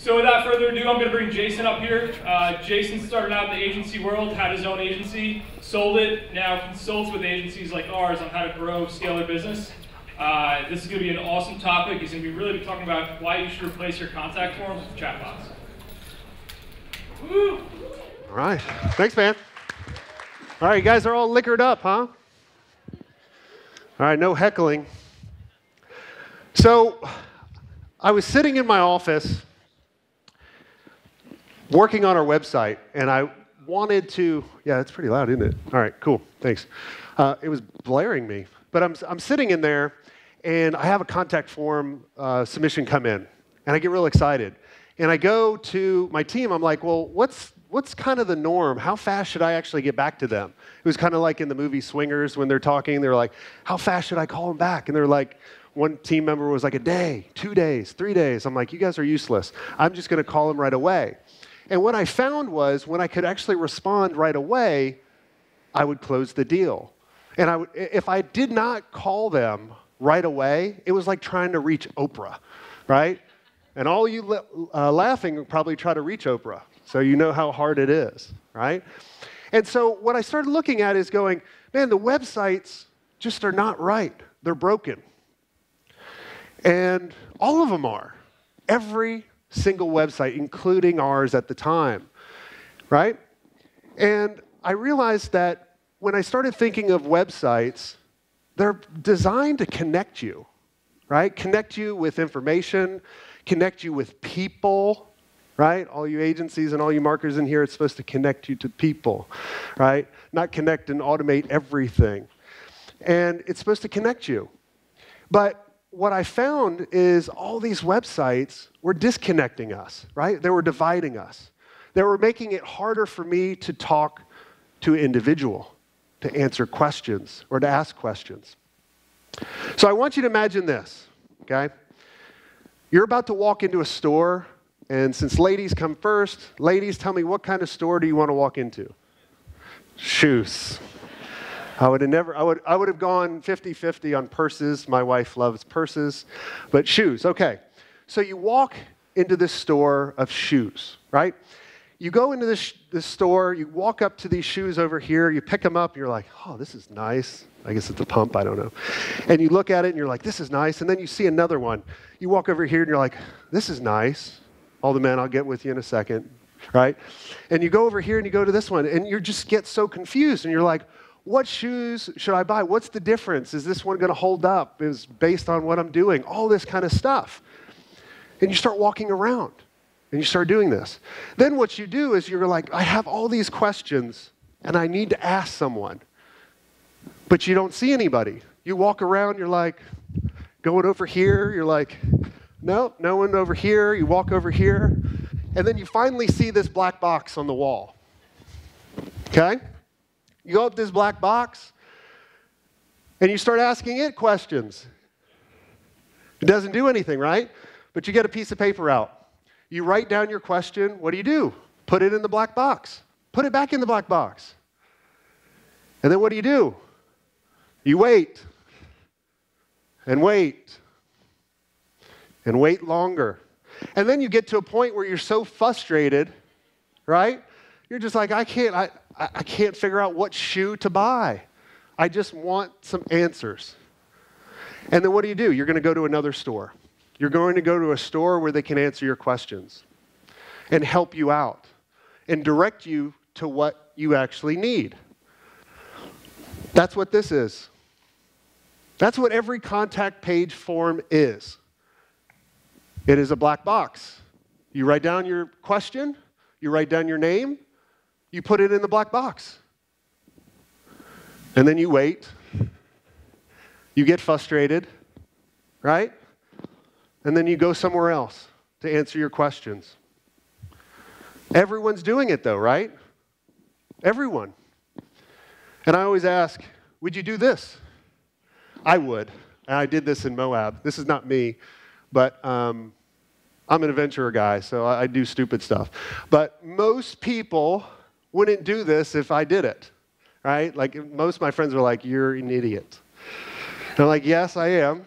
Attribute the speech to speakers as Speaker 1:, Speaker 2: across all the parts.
Speaker 1: So without further ado, I'm going to bring Jason up here. Jason started out in the agency world, had his own agency, sold it, now consults with agencies like ours on how to grow, scale their business. This is going to be an awesome topic. He's going to really be talking about why you should replace your contact forms with chatbots. Woo!
Speaker 2: All right. Thanks, man. All right, you guys are all liquored up, huh? All right, no heckling. So I was sitting in my office working on our website, and I wanted to, yeah, it's pretty loud, isn't it? All right, cool, thanks. It was blaring me, but I'm sitting in there, and I have a contact form submission come in, and I get real excited. And I go to my team, I'm like, well, what's kind of the norm? How fast should I actually get back to them? It was kind of like in the movie Swingers when they're talking, they're like, how fast should I call them back? And they're like, one team member was like a day, 2 days, 3 days. I'm like, you guys are useless. I'm just going to call them right away. And what I found was when I could actually respond right away, I would close the deal. And if I did not call them right away, it was like trying to reach Oprah, right? And all you laughing would probably try to reach Oprah. So you know how hard it is, right? And so what I started looking at is going, man, the websites just are not right. They're broken. And all of them are. Every single website, including ours at the time, right? And I realized that when I started thinking of websites, they're designed to connect you, right? Connect you with information, connect you with people, right? All you agencies and all you marketers in here, it's supposed to connect you to people, right? Not connect and automate everything. And it's supposed to connect you. But what I found is all these websites were disconnecting us, right? They were dividing us. They were making it harder for me to talk to an individual, to answer questions, or to ask questions. So I want you to imagine this, okay? You're about to walk into a store, and since ladies come first, ladies, tell me, what kind of store do you want to walk into? Shoes. I would have gone 50-50 on purses. My wife loves purses, but shoes, okay. So you walk into this store of shoes, right? You go into this store, you walk up to these shoes over here, you pick them up, you're like, oh, this is nice. I guess it's a pump, I don't know. And you look at it and you're like, this is nice. And then you see another one. You walk over here and you're like, this is nice. All the men, I'll get with you in a second, right? And you go over here and you go to this one and you just get so confused and you're like, what shoes should I buy? What's the difference? Is this one going to hold up? Is based on what I'm doing? All this kind of stuff. And you start walking around and you start doing this. Then what you do is you're like, I have all these questions and I need to ask someone. But you don't see anybody. You walk around, you're like, going over here, you're like, nope, no one over here. You walk over here. And then you finally see this black box on the wall. Okay? You go up this black box, and you start asking it questions. It doesn't do anything, right? But you get a piece of paper out. You write down your question. What do? Put it in the black box. Put it back in the black box. And then what do? You wait. And wait. And wait longer. And then you get to a point where you're so frustrated, right? You're just like, I can't figure out what shoe to buy. I just want some answers. And then what do? You're going to go to another store. You're going to go to a store where they can answer your questions and help you out and direct you to what you actually need. That's what this is. That's what every contact page form is. It is a black box. You write down your question, you write down your name, you put it in the black box. And then you wait. You get frustrated, right? And then you go somewhere else to answer your questions. Everyone's doing it though, right? Everyone. And I always ask, would you do this? I would. And I did this in Moab. This is not me, but I'm an adventurer guy, so I do stupid stuff. But most people wouldn't do this if I did it, right? Like most of my friends were like, you're an idiot. And I'm like, yes, I am.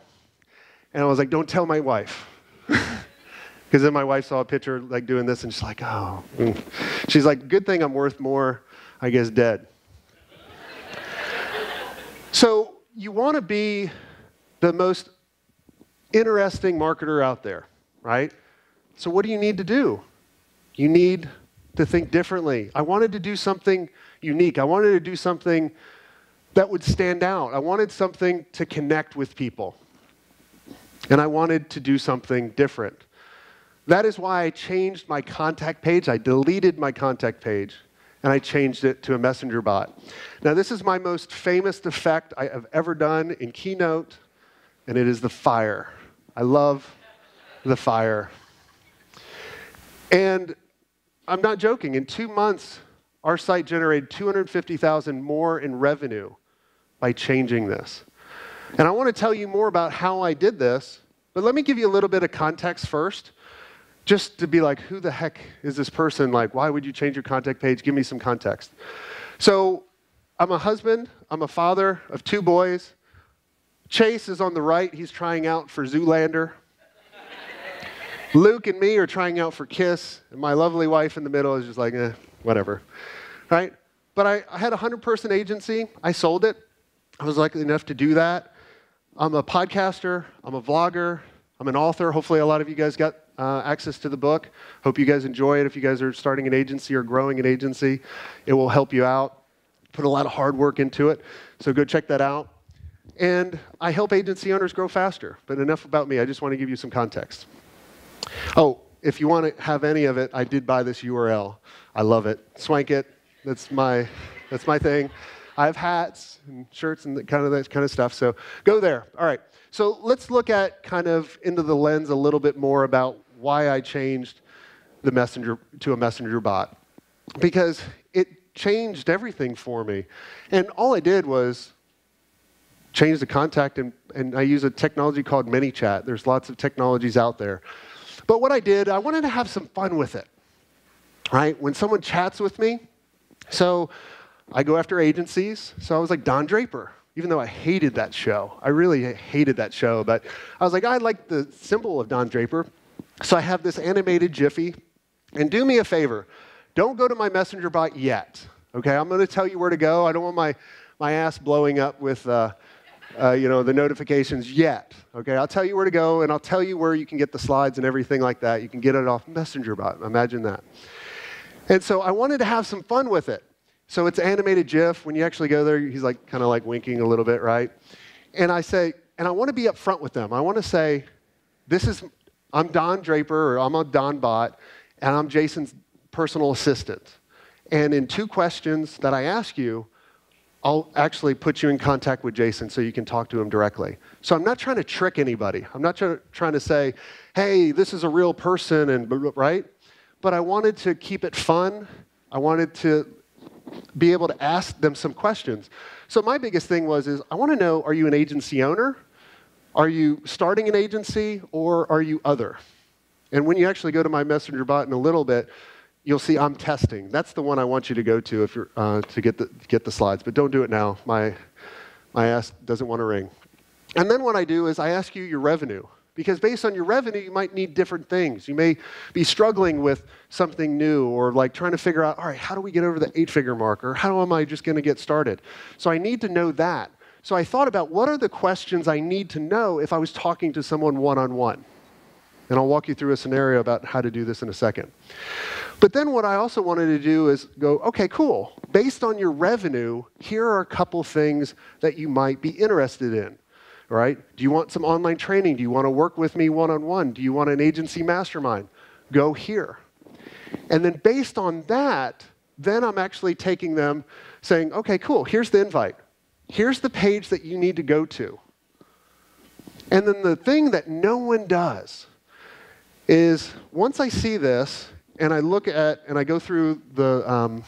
Speaker 2: And I was like, don't tell my wife. Because Because then my wife saw a picture like doing this, and she's like, oh. She's like, good thing I'm worth more, I guess, dead. So you want to be the most interesting marketer out there, right? So what do you need to do? You need to think differently. I wanted to do something unique. I wanted to do something that would stand out. I wanted something to connect with people. And I wanted to do something different. That is why I changed my contact page. I deleted my contact page, and I changed it to a messenger bot. Now, this is my most famous effect I have ever done in Keynote, and it is the fire. I love the fire. And I'm not joking. In 2 months, our site generated $250,000 more in revenue by changing this. And I want to tell you more about how I did this, but let me give you a little bit of context first, just to be like, who the heck is this person? Like, why would you change your contact page? Give me some context. So I'm a husband. I'm a father of 2 boys. Chase is on the right. He's trying out for Zoolander. Luke and me are trying out for KISS, and my lovely wife in the middle is just like, whatever, right? But I had a 100-person agency. I sold it. I was lucky enough to do that. I'm a podcaster. I'm a vlogger. I'm an author. Hopefully a lot of you guys got access to the book. Hope you guys enjoy it. If you guys are starting an agency or growing an agency, it will help you out. Put a lot of hard work into it, so go check that out. And I help agency owners grow faster. But enough about me. I just want to give you some context. Oh, if you want to have any of it, I did buy this URL. I love it. Swenk it. That's my thing. I have hats and shirts and that kind of stuff. So go there. All right. So let's look at kind of into the lens a little bit more about why I changed the messenger to a messenger bot, because it changed everything for me. And all I did was change the contact, and I use a technology called ManyChat. There's lots of technologies out there. But what I did, I wanted to have some fun with it, right? When someone chats with me, so I go after agencies. So I was like Don Draper, even though I hated that show. I really hated that show, but I was like, I like the symbol of Don Draper. So I have this animated Jiffy. And do me a favor, don't go to my messenger bot yet, okay? I'm going to tell you where to go. I don't want my ass blowing up with the notifications yet, okay? I'll tell you where to go, and I'll tell you where you can get the slides and everything like that. You can get it off Messenger Bot. Imagine that. And so I wanted to have some fun with it. So it's animated GIF. When you actually go there, he's like kind of like winking a little bit, right? And I say, and I want to be upfront with them. I want to say, I'm Don Draper, or I'm a Don Bot, and I'm Jason's personal assistant. And in 2 questions that I ask you, I'll actually put you in contact with Jason so you can talk to him directly. So I'm not trying to trick anybody. I'm not trying to say, hey, this is a real person, and right? But I wanted to keep it fun. I wanted to be able to ask them some questions. So my biggest thing is I want to know, are you an agency owner? Are you starting an agency, or are you other? And when you actually go to my messenger bot in a little bit, you'll see I'm testing. That's the one I want you to go to if you're to get the slides. But don't do it now. My ass doesn't want to ring. And then what I do is I ask you your revenue. Because based on your revenue, you might need different things. You may be struggling with something new, or like trying to figure out, all right, how do we get over the 8-figure mark? Or how am I just going to get started? So I need to know that. So I thought about what are the questions I need to know if I was talking to someone one-on-one. And I'll walk you through a scenario about how to do this in a second. But then what I also wanted to do is go, okay, cool. Based on your revenue, here are a couple things that you might be interested in, right? Do you want some online training? Do you want to work with me one-on-one? Do you want an agency mastermind? Go here. And then based on that, then I'm actually taking them saying, okay, cool, here's the invite. Here's the page that you need to go to. And then the thing that no one does is once I see this, and I look at, and I go through the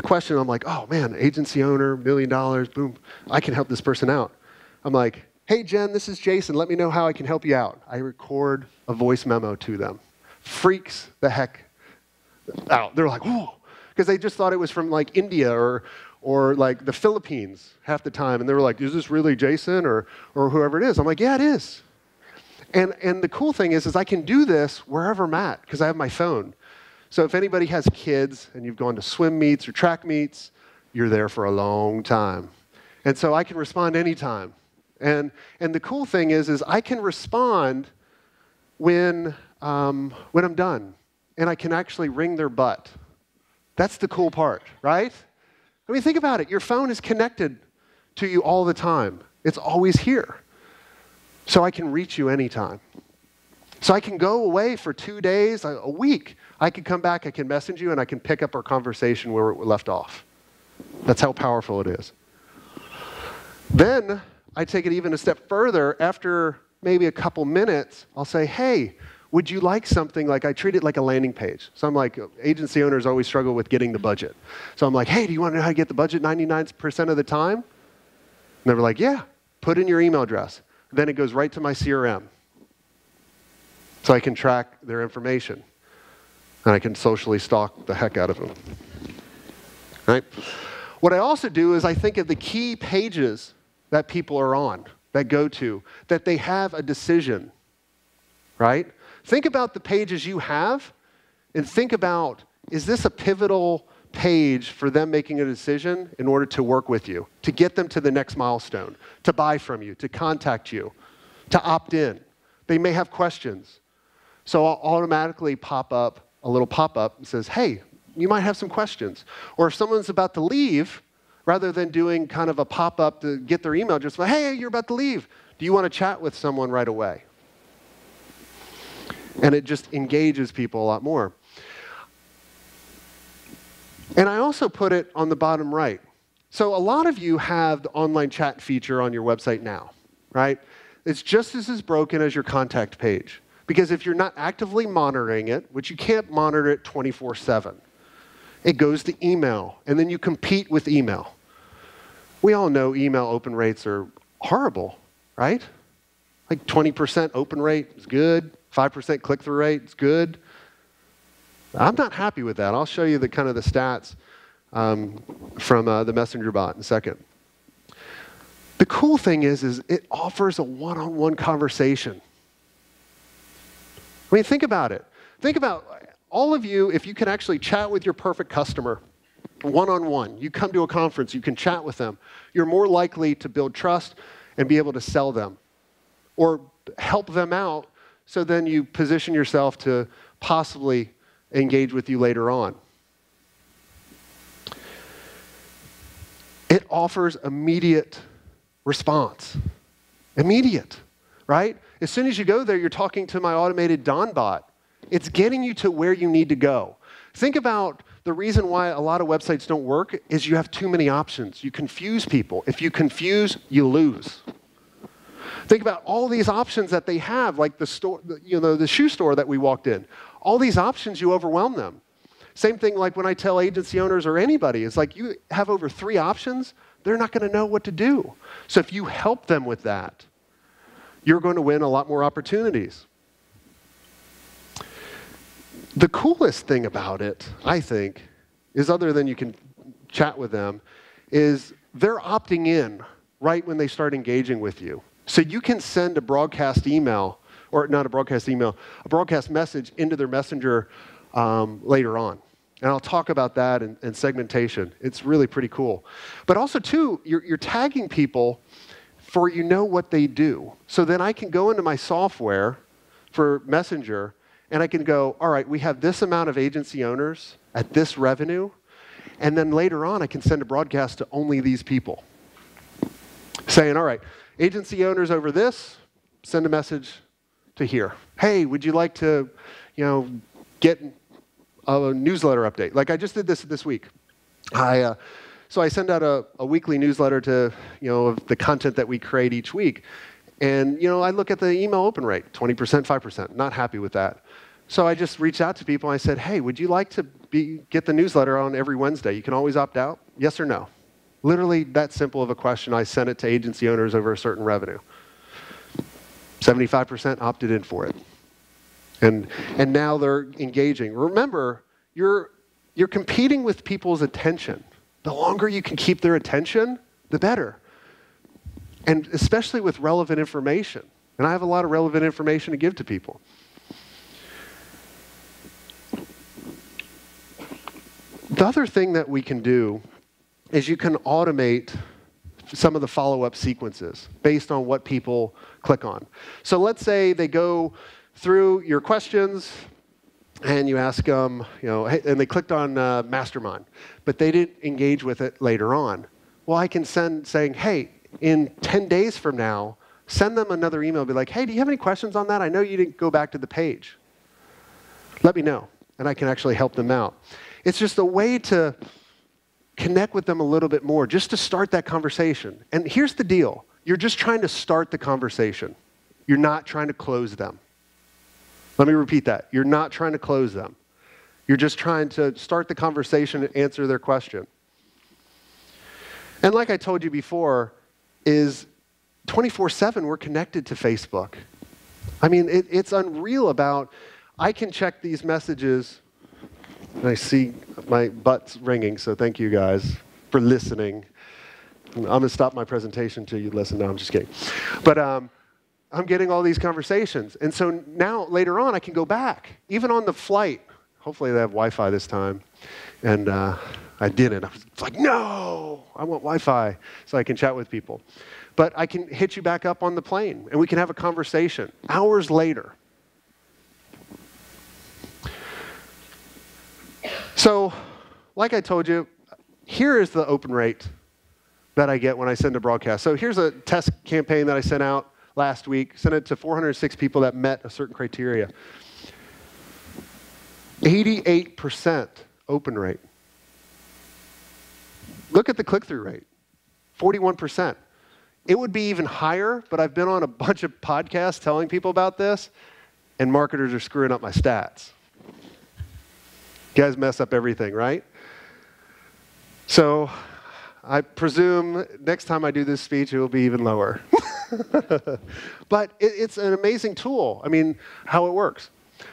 Speaker 2: question, I'm like, oh man, agency owner, $1 million, boom, I can help this person out. I'm like, hey Jen, this is Jason, let me know how I can help you out. I record a voice memo to them. Freaks the heck out. They're like, whoa, because they just thought it was from like India or like the Philippines half the time, and they were like, is this really Jason or whoever it is? I'm like, yeah, it is. And the cool thing is I can do this wherever I'm at because I have my phone. So if anybody has kids and you've gone to swim meets or track meets, you're there for a long time. And so I can respond anytime. And the cool thing is I can respond when I'm done. And I can actually ring their butt. That's the cool part, right? I mean, think about it. Your phone is connected to you all the time. It's always here. So I can reach you anytime. So I can go away for 2 days, a week. I can come back, I can message you, and I can pick up our conversation where it left off. That's how powerful it is. Then I take it even a step further. After maybe a couple minutes, I'll say, hey, would you like something like, I treat it like a landing page. So I'm like, agency owners always struggle with getting the budget. So I'm like, hey, do you want to know how to get the budget 99% of the time? And they were like, yeah, put in your email address. Then it goes right to my CRM. So I can track their information. And I can socially stalk the heck out of them. Right? What I also do is I think of the key pages that people are on, that go to, that they have a decision. Right? Think about the pages you have and think about, is this a pivotal page for them making a decision in order to work with you, to get them to the next milestone, to buy from you, to contact you, to opt in. They may have questions. So I'll automatically pop up a little pop-up that says, hey, you might have some questions. Or if someone's about to leave, rather than doing kind of a pop-up to get their email, just like, hey, you're about to leave. Do you want to chat with someone right away? And it just engages people a lot more. And I also put it on the bottom right. So a lot of you have the online chat feature on your website now, right? It's just as broken as your contact page. Because if you're not actively monitoring it, which you can't monitor it 24/7, it goes to email, and then you compete with email. We all know email open rates are horrible, right? Like 20% open rate is good, 5% click-through rate is good. I'm not happy with that. I'll show you the kind of the stats from the messenger bot in a second. The cool thing is it offers a one-on-one conversation. I mean, think about it. Think about all of you, if you can actually chat with your perfect customer one-on-one. You come to a conference, you can chat with them. You're more likely to build trust and be able to sell them or help them out, so then you position yourself to possibly engage with you later on. It offers immediate response. Immediate, right? As soon as you go there, you're talking to my automated Don bot. It's getting you to where you need to go. Think about the reason why a lot of websites don't work is you have too many options. You confuse people. If you confuse, you lose. Think about all these options that they have, like the store, the shoe store that we walked in. All these options, you overwhelm them. Same thing like when I tell agency owners or anybody, it's like you have over 3 options, they're not going to know what to do. So if you help them with that, you're going to win a lot more opportunities. The coolest thing about it, I think, is other than you can chat with them, is they're opting in right when they start engaging with you. So you can send a broadcast email, or not a broadcast email, a broadcast message into their messenger later on. And I'll talk about that and segmentation. It's really pretty cool. But also, too, you're tagging people for you know what they do. So then I can go into my software for Messenger, and I can go, all right, we have this amount of agency owners at this revenue, and then later on I can send a broadcast to only these people. Saying, all right, agency owners over this, send a message to here. Hey, would you like to, get a newsletter update? Like I just did this week. So I send out a weekly newsletter to, of the content that we create each week. And, I look at the email open rate, 20%, 5%, not happy with that. So I just reached out to people and I said, hey, would you like to get the newsletter on every Wednesday? You can always opt out, yes or no. Literally that simple of a question. I sent it to agency owners over a certain revenue. 75% opted in for it. And now they're engaging. Remember, you're competing with people's attention. The longer you can keep their attention, the better. And especially with relevant information. and I have a lot of relevant information to give to people. The other thing that we can do is you can automate some of the follow-up sequences based on what people click on. So let's say they go through your questions and you ask them, hey, and they clicked on Mastermind, but they didn't engage with it later on. Well, I can send saying, hey, in 10 days from now, send them another email, be like, hey, do you have any questions on that? I know you didn't go back to the page. Let me know, and I can actually help them out. It's just a way to connect with them a little bit more, just to start that conversation. And here's the deal. You're just trying to start the conversation. You're not trying to close them. Let me repeat that. You're not trying to close them. You're just trying to start the conversation and answer their question. And like I told you before, is 24/7 we're connected to Facebook. I mean, it's unreal about, I can check these messages. And I see my butt's ringing, so thank you guys for listening. I'm going to stop my presentation until you listen. No, I'm just kidding. But I'm getting all these conversations. And so now, later on, I can go back. Even on the flight. Hopefully they have Wi-Fi this time. And I didn't. I was like, no, I want Wi-Fi so I can chat with people. But I can hit you back up on the plane, and we can have a conversation hours later. So, like I told you, here is the open rate that I get when I send a broadcast. So here's a test campaign that I sent out last week. Sent it to 406 people that met a certain criteria. 88% open rate. Look at the click-through rate, 41%. It would be even higher, but I've been on a bunch of podcasts telling people about this, and marketers are screwing up my stats. You guys mess up everything, right? So I presume next time I do this speech, it will be even lower. But it's an amazing tool. I mean, how it works.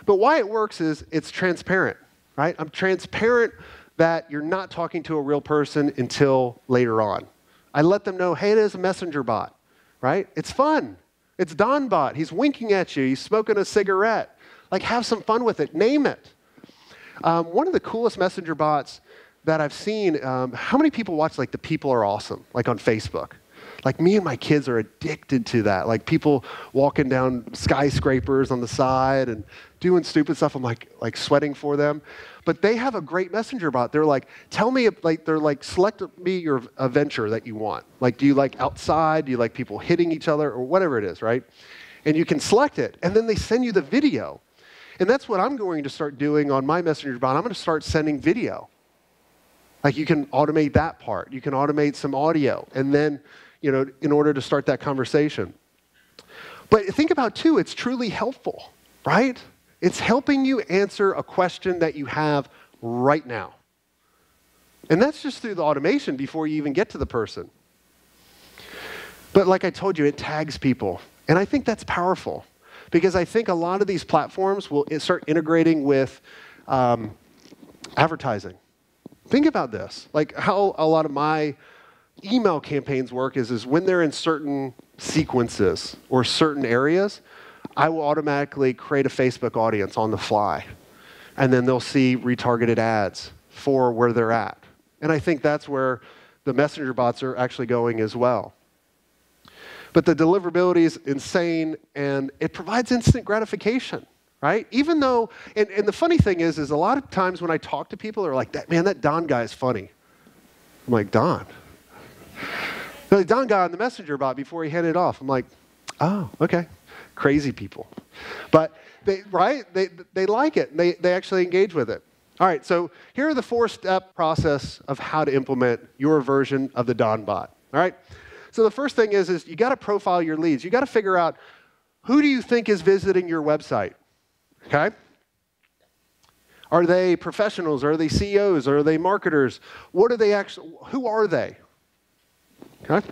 Speaker 2: But why it works is it's transparent, right? I'm transparent that you're not talking to a real person until later on. I let them know, hey, it is a messenger bot, right? It's fun. It's Don Bot. He's winking at you. He's smoking a cigarette. Like, have some fun with it. Name it. One of the coolest messenger bots that I've seen, how many people watch like the People Are Awesome, like on Facebook? Like me and my kids are addicted to that. Like people walking down skyscrapers on the side and doing stupid stuff. I'm like sweating for them. But they have a great messenger bot. They're like, tell me, select me your adventure that you want. Like, do you like outside? Do you like people hitting each other or whatever it is, right? And you can select it. And then they send you the video. And that's what I'm going to start doing on my messenger bot. I'm going to start sending video. Like you can automate that part. You can automate some audio. And then, in order to start that conversation. But think about, too, it's truly helpful, right? It's helping you answer a question that you have right now. And that's just through the automation before you even get to the person. But like I told you, it tags people. And I think that's powerful. Because I think a lot of these platforms will start integrating with advertising. Think about this. Like how a lot of my email campaigns work is when they're in certain sequences or certain areas, I will automatically create a Facebook audience on the fly. And then they'll see retargeted ads for where they're at. And I think that's where the messenger bots are actually going as well. But the deliverability is insane, and it provides instant gratification, right? Even though, and the funny thing is a lot of times when I talk to people, they're like, that Don guy is funny. I'm like, Don? The Don got on the messenger bot before he handed it off. I'm like, oh, okay. Crazy people. But, they like it. They actually engage with it. All right, so here are the 4-step process of how to implement your version of the Don bot. All right? So the first thing is you got to profile your leads. You got to figure out, who do you think is visiting your website? Okay? Are they professionals? Are they CEOs? Are they marketers? What are they actually? Who are they? Okay?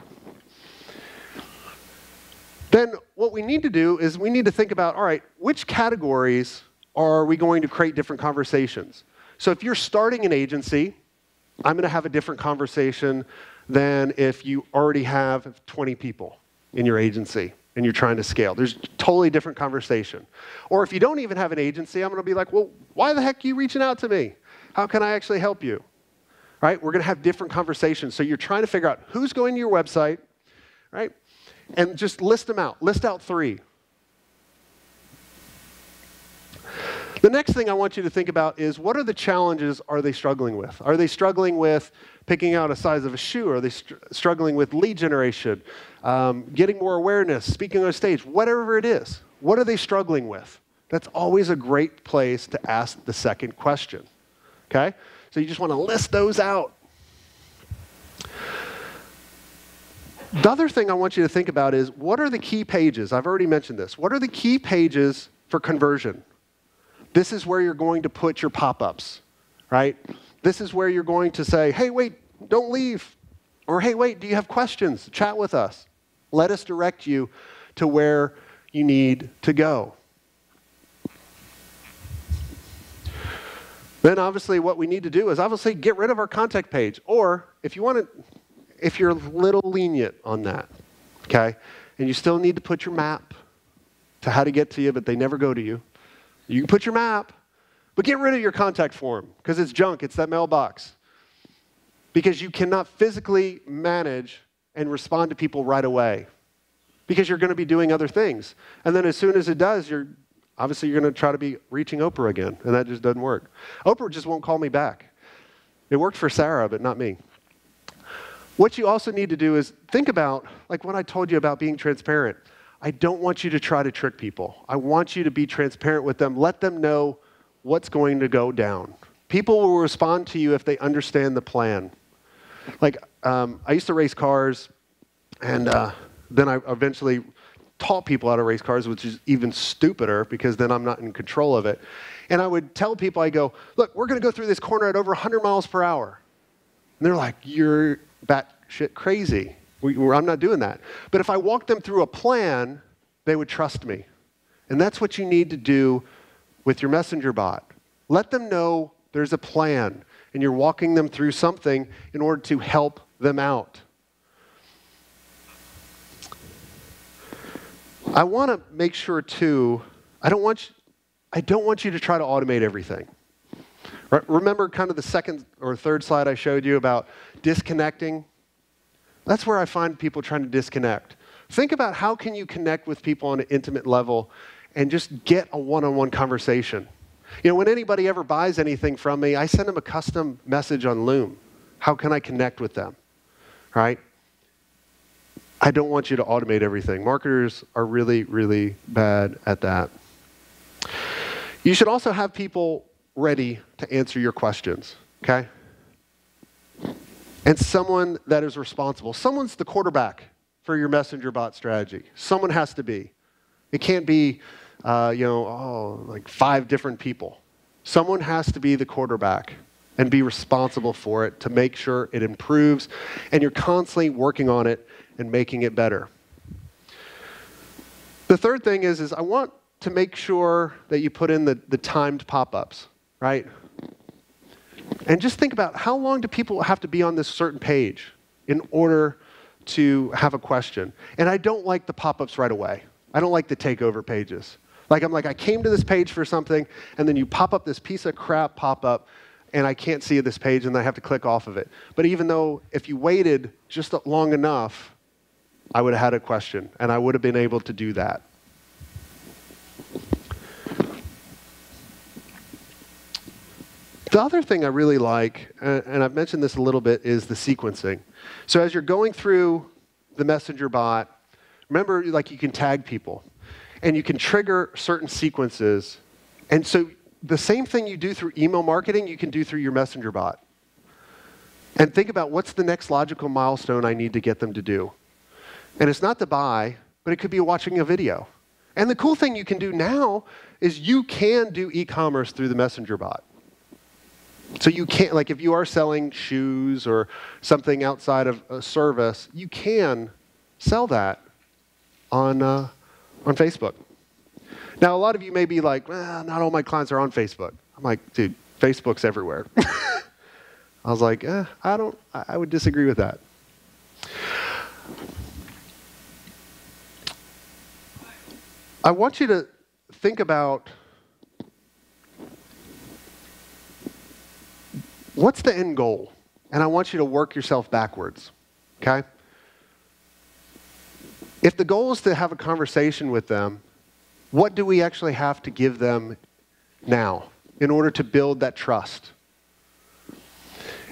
Speaker 2: Then what we need to do is we need to think about, all right, which categories are we going to create different conversations? So if you're starting an agency, I'm going to have a different conversation than if you already have 20 people in your agency and you're trying to scale. There's a totally different conversation. Or if you don't even have an agency, I'm going to be like, well, why the heck are you reaching out to me? How can I actually help you? Right? We're going to have different conversations. So you're trying to figure out who's going to your website, right? And just list them out. List out 3. The next thing I want you to think about is, what are the challenges are they struggling with? Are they struggling with picking out a size of a shoe? Are they struggling with lead generation, getting more awareness, speaking on stage, whatever it is? What are they struggling with? That's always a great place to ask the second question, okay? So you just want to list those out. The other thing I want you to think about is, what are the key pages? I've already mentioned this. What are the key pages for conversion? This is where you're going to put your pop-ups, right? This is where you're going to say, hey, wait, don't leave. Or, hey, wait, do you have questions? Chat with us. Let us direct you to where you need to go. Then, obviously, what we need to do is obviously get rid of our contact page. Or, if you want to, if you're a little lenient on that, okay, and you still need to put your map to how to get to you, but they never go to you, you can put your map, but get rid of your contact form, because it's junk. It's that mailbox. Because you cannot physically manage and respond to people right away, because you're going to be doing other things. And then as soon as it does, obviously you're going to try to be reaching Oprah again, and that just doesn't work. Oprah just won't call me back. It worked for Sarah, but not me. What you also need to do is think about, like what I told you about being transparent. I don't want you to try to trick people. I want you to be transparent with them. Let them know what's going to go down. People will respond to you if they understand the plan. Like, I used to race cars, and then I eventually taught people how to race cars, which is even stupider, because then I'm not in control of it. And I would tell people, I go, look, we're going to go through this corner at over 100 miles per hour. And they're like, you're batshit crazy. I'm not doing that. But if I walked them through a plan, they would trust me. And that's what you need to do with your messenger bot. Let them know there's a plan, and you're walking them through something in order to help them out. I want to make sure, too, I don't want you to try to automate everything. Remember kind of the second or third slide I showed you about disconnecting? That's where I find people trying to disconnect. Think about how can you connect with people on an intimate level and just get a one-on-one conversation. You know, when anybody ever buys anything from me, I send them a custom message on Loom. How can I connect with them, right? I don't want you to automate everything. Marketers are really, really bad at that. You should also have people ready to answer your questions, okay? And someone that is responsible. Someone's the quarterback for your messenger bot strategy. Someone has to be. It can't be, like 5 different people. Someone has to be the quarterback and be responsible for it to make sure it improves, and you're constantly working on it and making it better. The third thing is I want to make sure that you put in the timed pop-ups, right? And just think about, how long do people have to be on this certain page in order to have a question? And I don't like the pop-ups right away. I don't like the takeover pages. I came to this page for something, and then you pop up this piece of crap pop-up, and I can't see this page, and I have to click off of it. But even though if you waited just long enough, I would have had a question, and I would have been able to do that. The other thing I really like, and I've mentioned this a little bit, is the sequencing. So as you're going through the messenger bot, remember, like, you can tag people, and you can trigger certain sequences. And so the same thing you do through email marketing, you can do through your messenger bot. And think about, what's the next logical milestone I need to get them to do? And it's not to buy, but it could be watching a video. And the cool thing you can do now is you can do e-commerce through the messenger bot. So you can't, like, if you are selling shoes or something outside of a service, you can sell that on Facebook. Now, a lot of you may be like, well, not all my clients are on Facebook. I'm like, dude, Facebook's everywhere. I was like, I would disagree with that. I want you to think about what's the end goal? And I want you to work yourself backwards, okay? If the goal is to have a conversation with them, what do we actually have to give them now in order to build that trust?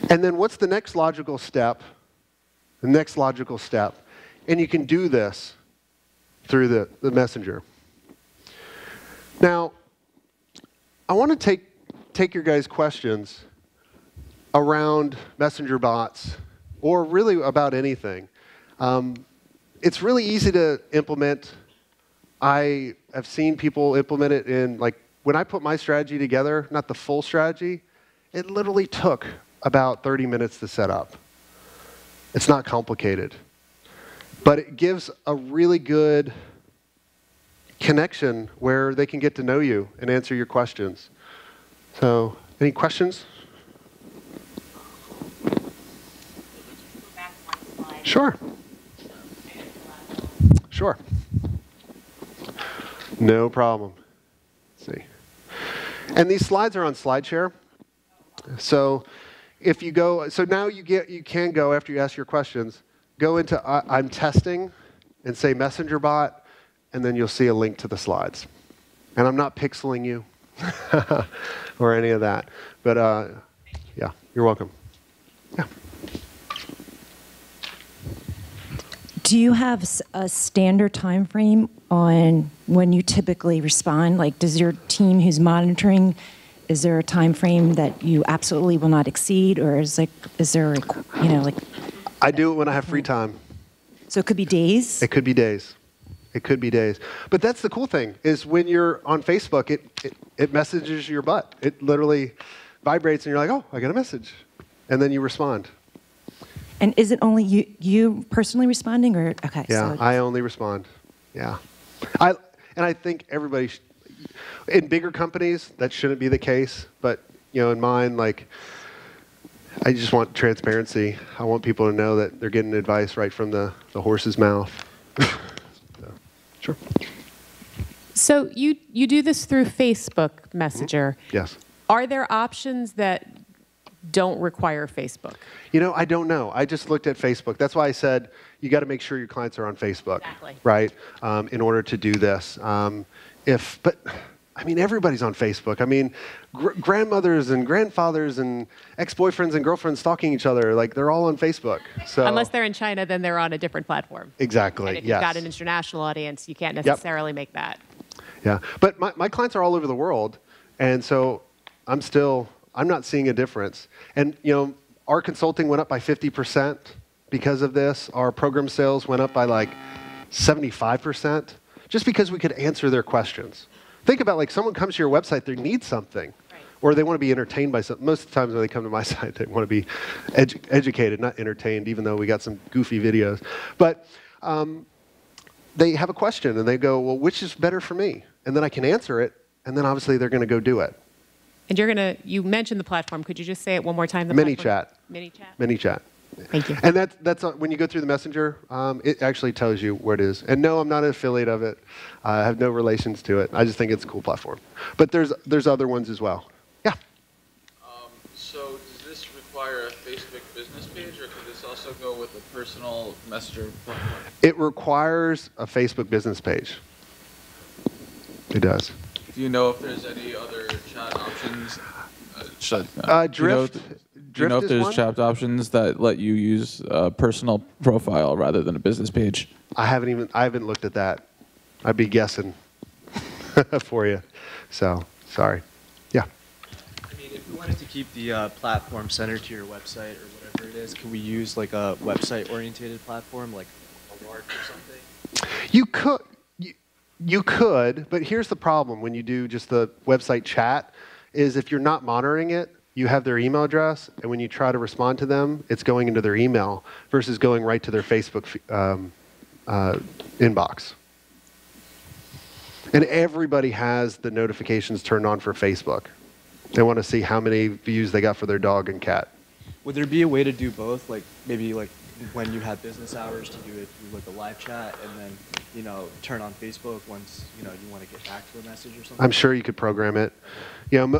Speaker 2: And then what's the next logical step? The next logical step. And you can do this through the messenger. Now, I want to take your guys' questions around messenger bots, or really about anything. It's really easy to implement. I have seen people implement it in, like, when I put my strategy together, not the full strategy, it literally took about 30 minutes to set up. It's not complicated. But it gives a really good connection where they can get to know you and answer your questions. So, any questions? Sure. Sure. No problem. Let's see. And these slides are on SlideShare. So if you go, so now you can go after you ask your questions, go into I'm testing and say messenger bot, and then you'll see a link to the slides. And I'm not pixeling you or any of that. But yeah, you're welcome. Yeah.
Speaker 3: Do you have a standard time frame on when you typically respond? Like, does your team who's monitoring, is there a time frame that you absolutely will not exceed, or is there, you know, like?
Speaker 2: I do it when I have free time.
Speaker 3: So it could be days?
Speaker 2: It could be days. It could be days. But that's the cool thing, is when you're on Facebook, it messages your butt. It literally vibrates, and you're like, oh, I got a message. And then you respond.
Speaker 3: And is it only you personally responding, or okay?
Speaker 2: Yeah,
Speaker 3: so
Speaker 2: I only respond. Yeah, and I think everybody in bigger companies that shouldn't be the case, but you know, in mine, like, I just want transparency. I want people to know that they're getting advice right from the horse's mouth. So, sure.
Speaker 4: So you do this through Facebook Messenger.
Speaker 2: Mm-hmm. Yes.
Speaker 4: Are there options that don't require Facebook?
Speaker 2: You know, I don't know. I just looked at Facebook. That's why I said you got to make sure your clients are on Facebook,
Speaker 4: exactly.
Speaker 2: Right? In order to do this. But I mean, everybody's on Facebook. I mean, grandmothers and grandfathers and ex-boyfriends and girlfriends stalking each other, like, they're all on Facebook. So
Speaker 4: Unless they're in China, then they're on a different platform.
Speaker 2: Exactly.
Speaker 4: And if you've got an international audience, you can't necessarily make that.
Speaker 2: Yeah, but my clients are all over the world, and so I'm not seeing a difference. And you know, our consulting went up by 50% because of this. Our program sales went up by like 75%, just because we could answer their questions. Think about, like, someone comes to your website, they need something, right, or they want to be entertained by something. Most of the times when they come to my site, they want to be educated, not entertained, even though we got some goofy videos. But they have a question, and they go, well, which is better for me? And then I can answer it, and then obviously they're going to go do it.
Speaker 4: And you mentioned the platform. Could you just say it one more time?
Speaker 2: ManyChat.
Speaker 4: ManyChat.
Speaker 2: ManyChat.
Speaker 4: Thank you.
Speaker 2: And that's when you go through the messenger, it actually tells you where it is. And no, I'm not an affiliate of it. I have no relations to it. I just think it's a cool platform. But there's other ones as well. Yeah.
Speaker 5: So does this require a Facebook business page, or could this also go with a personal messenger platform?
Speaker 2: It requires a Facebook business page. It does.
Speaker 5: Do you know if there's any other chat options?
Speaker 2: Drift.
Speaker 6: Do you know if there's chat options that let you use a personal profile rather than a business page?
Speaker 2: I haven't looked at that. I'd be guessing for you. So, sorry. Yeah.
Speaker 7: I mean, if we wanted to keep the platform centered to your website or whatever it is, can we use like a website-oriented platform, like a Lark or something?
Speaker 2: You could, but here's the problem when you do just the website chat, is if you're not monitoring it, you have their email address, and when you try to respond to them, it's going into their email versus going right to their Facebook inbox. And everybody has the notifications turned on for Facebook. They want to see how many views they got for their dog and cat.
Speaker 7: Would there be a way to do both? Like maybe like when you have business hours to do it through like a live chat, and then turn on Facebook once you want to get back to a message or something?
Speaker 2: I'm sure you could program it.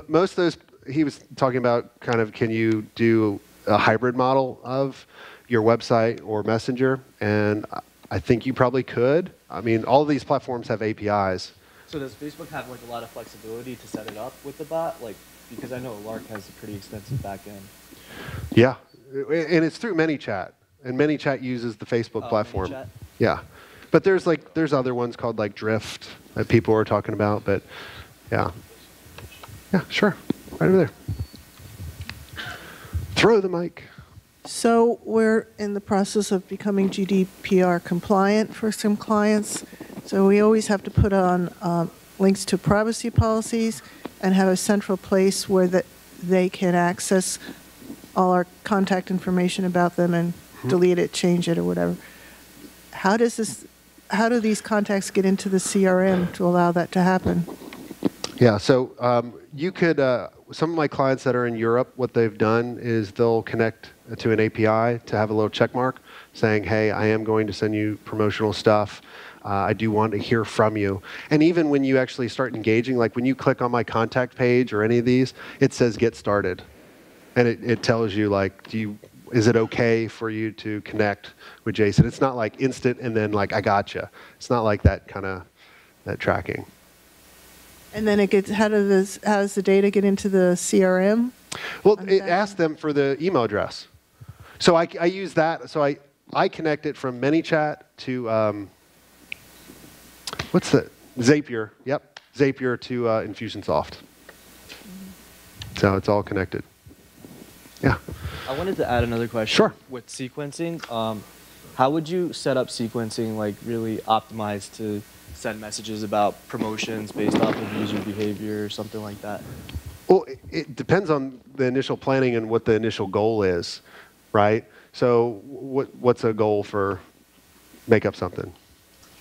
Speaker 2: Most of those, he was talking about kind of, can you do a hybrid model of your website or Messenger? And I think you probably could. I mean, all of these platforms have APIs.
Speaker 7: So does Facebook have like a lot of flexibility to set it up with the bot? Like, because I know Lark has a pretty extensive backend.
Speaker 2: Yeah, and it's through ManyChat, and ManyChat uses the Facebook platform.
Speaker 7: ManyChat?
Speaker 2: Yeah, but there's other ones called like Drift that people are talking about. But yeah, sure, right over there. Throw the mic.
Speaker 8: So we're in the process of becoming GDPR compliant for some clients. So we always have to put on links to privacy policies and have a central place where they can access all our contact information about them and delete it, change it, or whatever. How do these contacts get into the CRM to allow that to happen?
Speaker 2: Yeah, so you could, some of my clients that are in Europe, what they've done is they'll connect to an API to have a little check mark saying, hey, I am going to send you promotional stuff. I do want to hear from you. And even when you actually start engaging, like when you click on my contact page or any of these, it says get started. And it tells you, like, is it okay for you to connect with Jason? It's not like instant and then like, I gotcha. It's not like that kind of that tracking.
Speaker 8: And then it gets, how does the data get into the CRM?
Speaker 2: Well, it asks them for the email address. So I use that. So I connect it from ManyChat to, what's the, Zapier. Yep, Zapier to Infusionsoft. So it's all connected. Yeah.
Speaker 7: I wanted to add another question.
Speaker 2: Sure.
Speaker 7: With sequencing, how would you set up sequencing like really optimized to send messages about promotions based off of user behavior or something like that?
Speaker 2: Well, it depends on the initial planning and what the initial goal is, right? So what's a goal for make up something?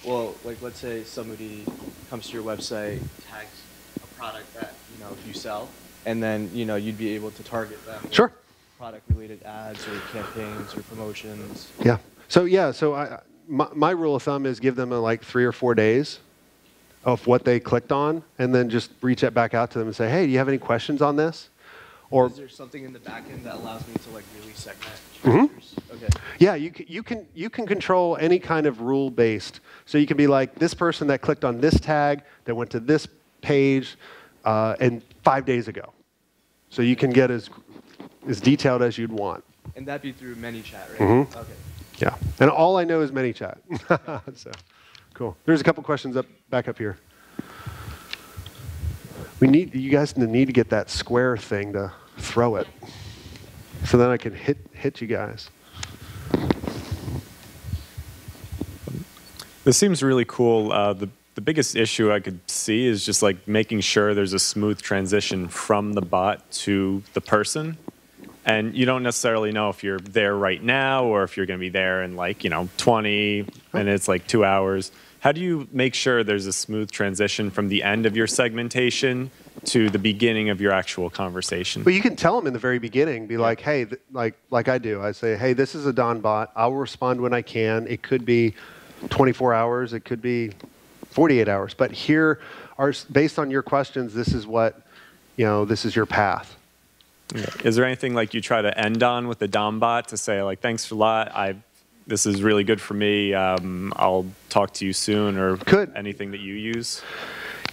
Speaker 7: Well, like let's say somebody comes to your website, tags a product that you sell, and then you'd be able to target them with
Speaker 2: Sure.
Speaker 7: product-related ads or campaigns or promotions.
Speaker 2: Yeah. So my rule of thumb is give them like 3 or 4 days of what they clicked on, and then just reach it back out to them and say, hey, do you have any questions on this? Or
Speaker 7: is there something in the back end that allows me to like really segment users? Okay.
Speaker 2: Yeah, you can control any kind of rule-based. So you can be like, this person that clicked on this tag, that went to this page, and 5 days ago. So you can get as detailed as you'd want.
Speaker 7: And that'd be through ManyChat, right?
Speaker 2: Mm-hmm.
Speaker 7: Okay.
Speaker 2: Yeah, and all I know is ManyChat. So, cool. There's a couple questions back up here. You guys need to get that square thing to throw it, so then I can hit you guys.
Speaker 9: This seems really cool. The biggest issue I could see is just like making sure there's a smooth transition from the bot to the person. And you don't necessarily know if you're there right now or if you're going to be there in like, 20 minutes, like 2 hours. How do you make sure there's a smooth transition from the end of your segmentation to the beginning of your actual conversation?
Speaker 2: Well, you can tell them in the very beginning, be like, hey, like I do. I say, hey, this is a Don bot. I'll respond when I can. It could be 24 hours. It could be 48 hours. But here, based on your questions, this is what, this is your path.
Speaker 9: Okay. Is there anything like you try to end on with the Dom bot to say like, thanks a lot, this is really good for me, I'll talk to you soon, or anything that you use?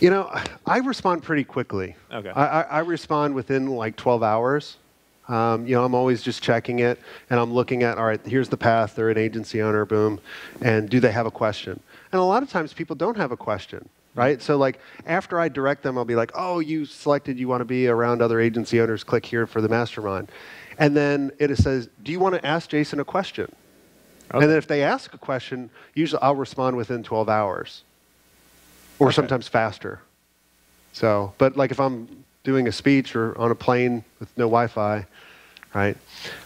Speaker 2: I respond pretty quickly.
Speaker 9: Okay.
Speaker 2: I respond within like 12 hours. I'm always just checking it, and I'm looking at, all right, here's the path, they're an agency owner, boom, and do they have a question? And a lot of times people don't have a question. Right? So like after I direct them, I'll be like, oh, you want to be around other agency owners, click here for the mastermind. And then it says, do you want to ask Jason a question? Okay. And then if they ask a question, usually I'll respond within 12 hours or sometimes faster. So, but like if I'm doing a speech or on a plane with no Wi-Fi, right?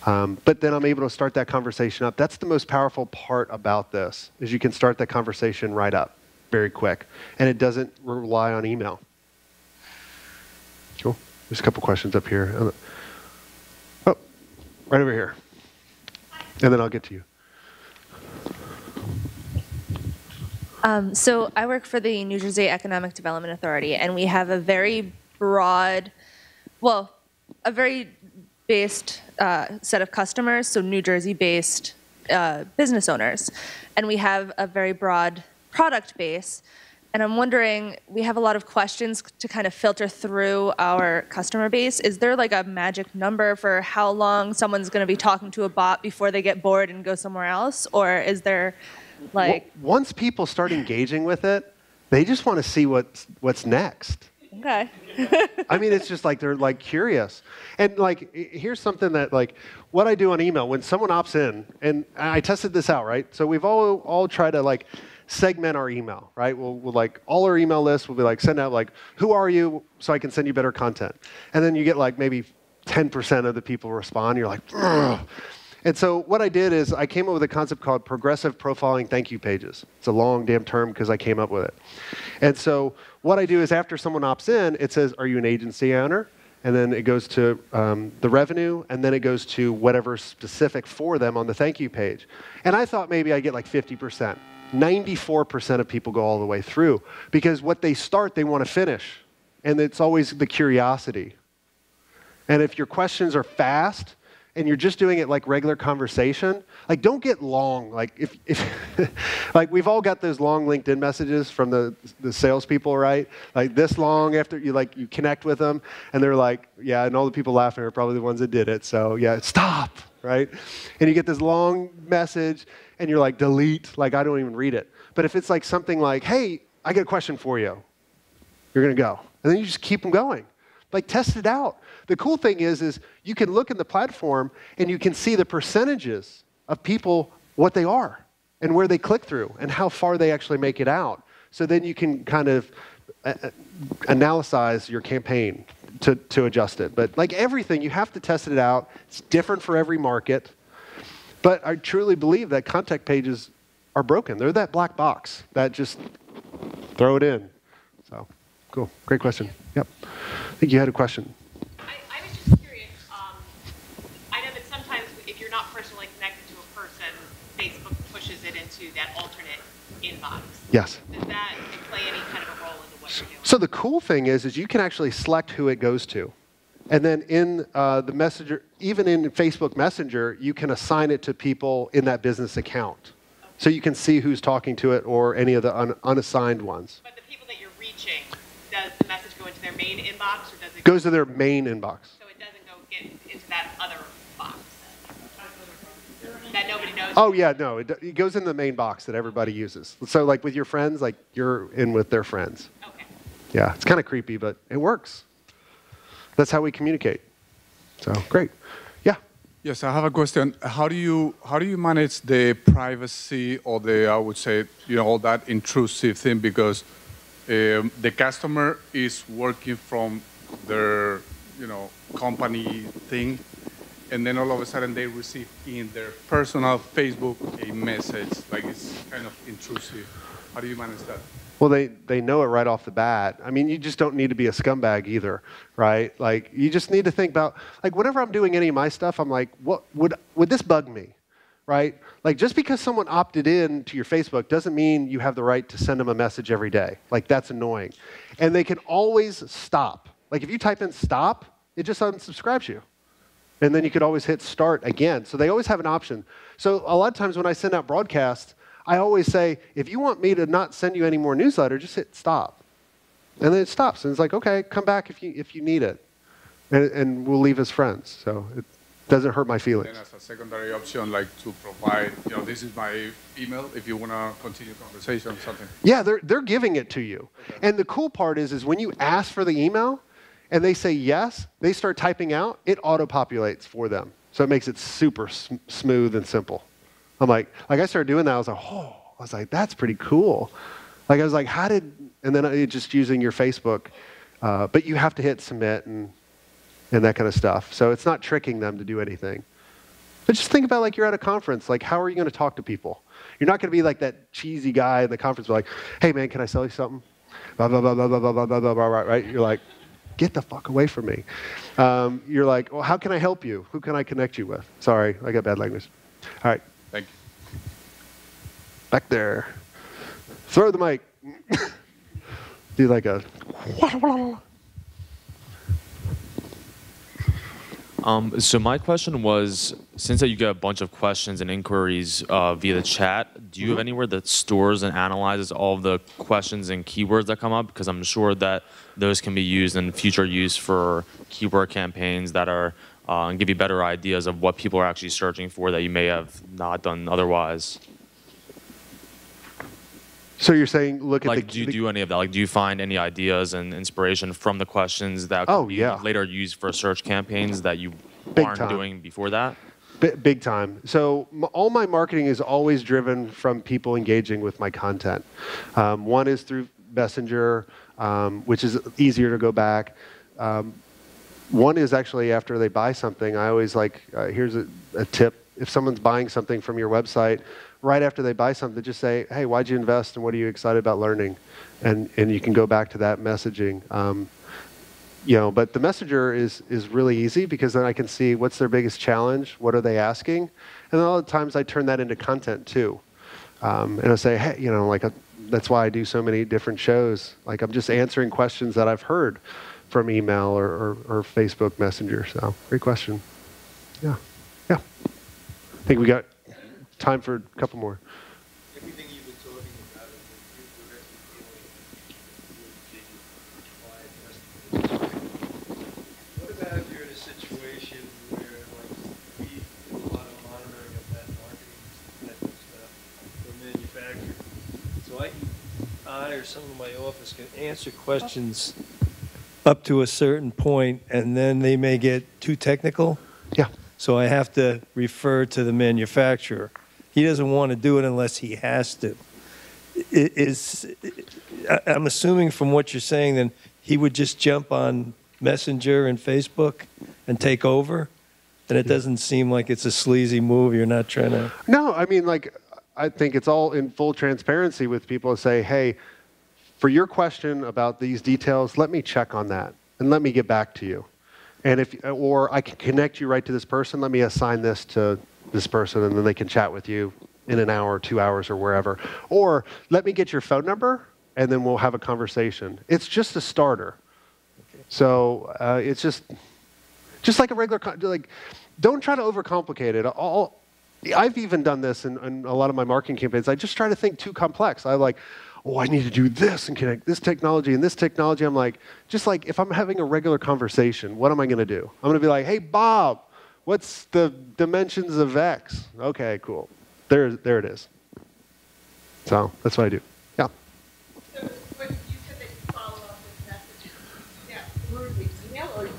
Speaker 2: But then I'm able to start that conversation up. That's the most powerful part about this, is you can start that conversation right up. Very quick, and it doesn't rely on email. Cool. There's a couple questions up here. Oh, right over here, and then I'll get to you.
Speaker 10: So I work for the New Jersey Economic Development Authority, and we have a very broad, well, a very based set of customers, so New Jersey-based business owners. And we have a very broad product base. And I'm wondering, we have a lot of questions to kind of filter through our customer base. Is there like a magic number for how long someone's going to be talking to a bot before they get bored and go somewhere else? Or is there like...
Speaker 2: Once people start engaging with it, they just want to see what's next.
Speaker 10: Okay.
Speaker 2: I mean, it's just like they're like curious. And like, here's something that like, what I do on email, when someone opts in, and I tested this out, right? So we've all tried to like segment our email, right? We'll like, all our email lists will be like, send out like, who are you? So I can send you better content. And then you get like maybe 10% of the people respond. You're like, ugh. And so what I did is I came up with a concept called progressive profiling thank you pages. It's a long damn term because I came up with it. And so what I do is after someone opts in, it says, are you an agency owner? And then it goes to the revenue, and then it goes to whatever's specific for them on the thank you page. And I thought maybe I'd get like 50%. 94% of people go all the way through because what they start, they want to finish. And it's always the curiosity. And if your questions are fast, and you're just doing it like regular conversation, like don't get long. Like if like we've all got those long LinkedIn messages from the salespeople, right? Like this long after you connect with them, and they're like, yeah, and all the people laughing are probably the ones that did it. So yeah, stop, right? And you get this long message, and you're like, delete. Like I don't even read it. But if it's like something like, hey, I got a question for you, you're gonna go, and then you just keep them going. Like test it out. The cool thing is you can look in the platform and you can see the percentages of people, what they are, and where they click through, and how far they actually make it out. So then you can kind of analyze your campaign to adjust it. But like everything, you have to test it out. It's different for every market. But I truly believe that contact pages are broken. They're that black box that just throw it in. So cool, great question. Yep. I think you had a question.
Speaker 11: I was just curious. I know that sometimes if you're not personally connected to a person, Facebook pushes it into that alternate inbox.
Speaker 2: Yes.
Speaker 11: Does that play any kind of a role into what you're doing?
Speaker 2: So the cool thing is you can actually select who it goes to. And then in the Messenger, even in Facebook Messenger, you can assign it to people in that business account. Okay. So you can see who's talking to it or any of the unassigned ones.
Speaker 11: But the people that you're reaching, does the message go into their main inbox, or does it
Speaker 2: goes to their main inbox?
Speaker 11: So it doesn't go get into that other box that nobody knows?
Speaker 2: Oh yeah, no, it goes in the main box that everybody uses. So like with your friends, like you're in with their friends.
Speaker 11: Okay.
Speaker 2: Yeah, it's kind of creepy, but it works. That's how we communicate. So great. Yeah.
Speaker 12: Yes, I have a question. How do you manage the privacy or the, I would say, all that intrusive thing, because the customer is working from their, company thing, and then all of a sudden they receive in their personal Facebook a message, like it's kind of intrusive. How do you manage that?
Speaker 2: Well, they know it right off the bat. I mean, you just don't need to be a scumbag either, right? Like, you just need to think about, like, whenever I'm doing any of my stuff, I'm like, what would this bug me, right? Like, just because someone opted in to your Facebook doesn't mean you have the right to send them a message every day. Like, that's annoying. And they can always stop. Like, if you type in stop, it just unsubscribes you. And then you could always hit start again. So they always have an option. So a lot of times when I send out broadcasts, I always say, if you want me to not send you any more newsletter, just hit stop. And then it stops. And it's like, okay, come back if you need it. And we'll leave as friends. So it doesn't hurt my feelings.
Speaker 12: And as a secondary option, like to provide, this is my email if you want to continue conversation or something.
Speaker 2: Yeah, they're giving it to you. Okay. And the cool part is when you ask for the email and they say yes, they start typing out, it auto-populates for them. So it makes it super smooth and simple. I'm like I started doing that, I was like, that's pretty cool. Like I was like, and then just using your Facebook, but you have to hit submit and that kind of stuff. So it's not tricking them to do anything. But just think about like you're at a conference, like how are you going to talk to people? You're not going to be like that cheesy guy in the conference like, hey man, can I sell you something? Blah, blah, blah, blah, blah, blah, blah, blah, blah, right? You're like, get the fuck away from me. You're like, well, how can I help you? Who can I connect you with? Sorry, I got bad language. All right.
Speaker 12: Thank you.
Speaker 2: Back there. Throw the mic. Do like a.
Speaker 13: So my question was, since that you get a bunch of questions and inquiries via the chat, do you have anywhere that stores and analyzes all of the questions and keywords that come up? Because I'm sure that those can be used in future use for keyword campaigns that are and give you better ideas of what people are actually searching for that you may have not done otherwise.
Speaker 2: So you're saying look at
Speaker 13: like, do you do any of that? Like, do you find any ideas and inspiration from the questions that could be later used for search campaigns that you aren't doing before that?
Speaker 2: Big time. So all my marketing is always driven from people engaging with my content. One is through Messenger, which is easier to go back. One is actually after they buy something. I always like, here's a tip. If someone's buying something from your website, right after they buy something, just say, hey, why'd you invest and what are you excited about learning? And you can go back to that messaging. But the Messenger is really easy because then I can see what's their biggest challenge, what are they asking? And a lot of times I turn that into content too. And I say, hey, that's why I do so many different shows. Like I'm just answering questions that I've heard from email or Facebook Messenger. So great question. Yeah. I think we got time for a couple more.
Speaker 14: Everything you've been talking about is what you're directly dealing with What about if you're in a situation where, we do a lot of monitoring of that marketing type of stuff for manufacturers? So I or someone in my office can answer questions up to a certain point, and then they may get too technical.
Speaker 2: Yeah.
Speaker 14: So I have to refer to the manufacturer. He doesn't want to do it unless he has to. I'm assuming from what you're saying, then he would just jump on Messenger and Facebook and take over? And it doesn't seem like it's a sleazy move. You're not trying to...
Speaker 2: No, I mean, I think it's all in full transparency with people to say, hey, for your question about these details, let me check on that and let me get back to you. And or I can connect you right to this person, let me assign this to this person and then they can chat with you in an hour, 2 hours or wherever. Or let me get your phone number and then we'll have a conversation. It's just a starter. Okay. So it's just like a regular, don't try to overcomplicate it. I've even done this in a lot of my marketing campaigns. I just try to think too complex. I need to do this and connect this technology and this technology. I'm like, just like if I'm having a regular conversation, what am I going to do? I'm going to be like, hey, Bob, what's the dimensions of X? Okay, cool. There it is. So that's what I do. Yeah.
Speaker 11: So you said that you follow up with messages. Yeah, through the email or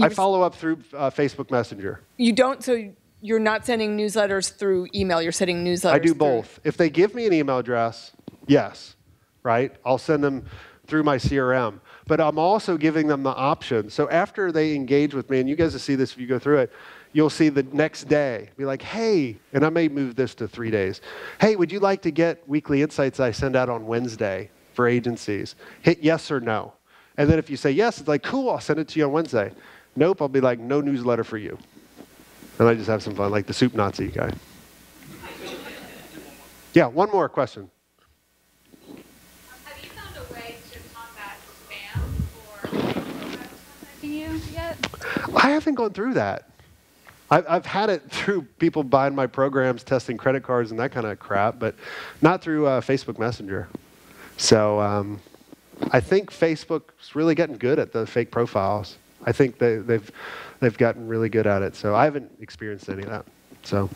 Speaker 2: I follow up through Facebook Messenger.
Speaker 15: You don't, so you're not sending newsletters through email, you're sending newsletters
Speaker 2: I do both. If they give me an email address, yes, right? I'll send them through my CRM. But I'm also giving them the option. So after they engage with me, and you guys will see this if you go through it, you'll see the next day, be like, hey, and I may move this to 3 days. Hey, would you like to get weekly insights I send out on Wednesday for agencies? Hit yes or no. And then if you say yes, it's like, cool, I'll send it to you on Wednesday. Nope, I'll be like, no newsletter for you. And I just have some fun, like the soup Nazi guy. Yeah, one more question.
Speaker 11: Have you found a way to combat spam or programs contacting you yet?
Speaker 2: I haven't gone through that. I've had it through people buying my programs, testing credit cards and that kind of crap, but not through Facebook Messenger. So I think Facebook's really getting good at the fake profiles. I think they've gotten really good at it. So I haven't experienced any of that. So,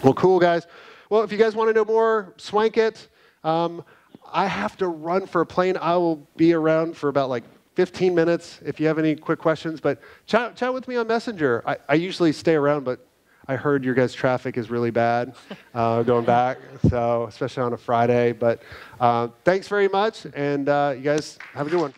Speaker 2: well, cool, guys. Well, if you guys want to know more, Swenk it. I have to run for a plane. I will be around for about 15 minutes if you have any quick questions. But chat with me on Messenger. I usually stay around, but I heard your guys' traffic is really bad going back, so especially on a Friday. But thanks very much, and you guys have a good one.